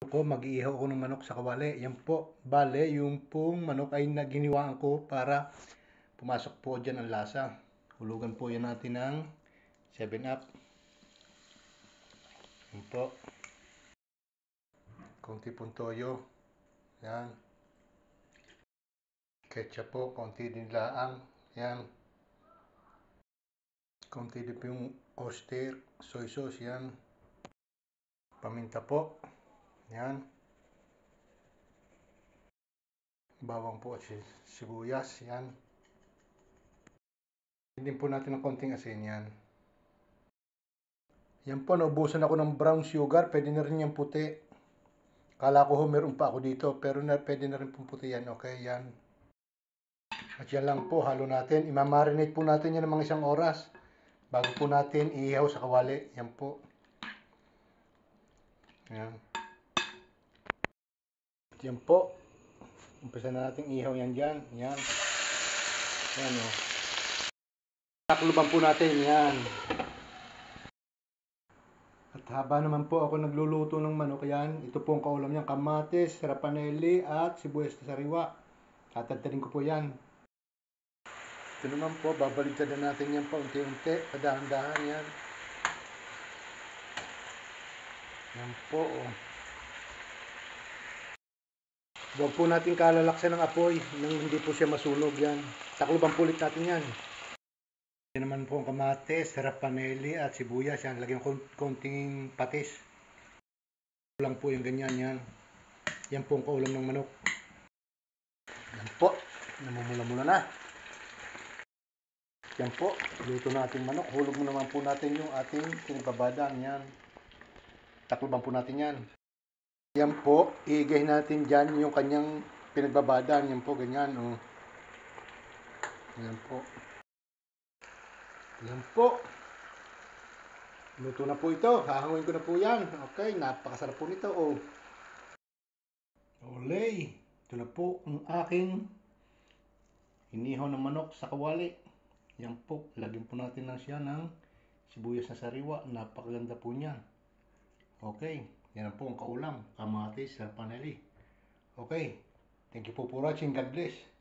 Ko mag-iihaw ako ng manok sa kawali. Yan po. Bale, yung pong manok ay naginiwaan ko para pumasok po dyan ang lasa. Hulugan po yan natin ng 7 Up. Yan po. Konti pong toyo. Yan. Ketchup po. Konti din laang. Yan. Konti din po yung oyster. Soy sauce. Yan. Paminta po. Yan. Bawang po at sibuyas. Yan. Hindi po natin ng konting asin. Yan. Yan po, naubusan ako ng brown sugar. Pwede na rin yung puti. Kala ko meron pa ako dito. Pero pwede na rin pong puti yan. Okay, yan. At yan lang po, halo natin. Imamarinate po natin yan ng mga 1 oras. Bago po natin iihaw sa kawali. Yan po. Yan. Yan po. Umpisa na natin ihaw yan dyan. Yan. Yan o. Takluban po natin. Yan. At haba naman po ako nagluluto ng manok. Yan. Ito po ang kaulam niyan. Kamatis, rapanelli at sibuyas na sariwa. Tatadtarin ko po yan. Ito naman po. Babaliktad na natin yan pa unti-unti. Padahan-dahan yan. Yan po o. Huwag po natin kalalaksan ng apoy nang hindi po siya masunog yan. Takluban po ulit natin yan. Yan naman po ang kamatis, rapanelli at sibuyas. Yan, lagyan ko konting patis. Lang po yung ganyan yan. Yan po ang kaulam ng manok. Yan po, namumula-mula na. Yan po, luto na ating manok. Hulog mo naman po natin yung ating pinagbabadan. Yan. Takluban po natin yan. Yan po, iigay natin dyan yung kanyang pinagbabadan. Yan po, ganyan. Oh. Yan po. Yan po. Luto na po ito. Hahanguin ko na po yan. Okay, napakasarap po nito. Oh. Olay. Ito na po ang aking inihaw ng manok sa kawali. Yan po. Lagyan po natin lang siya ng sibuyas na sariwa. Napakaganda po niyan. Okay. Yan po ang kaulam. Kamatis, rapanelli. Okay. Thank you po for watching. God bless.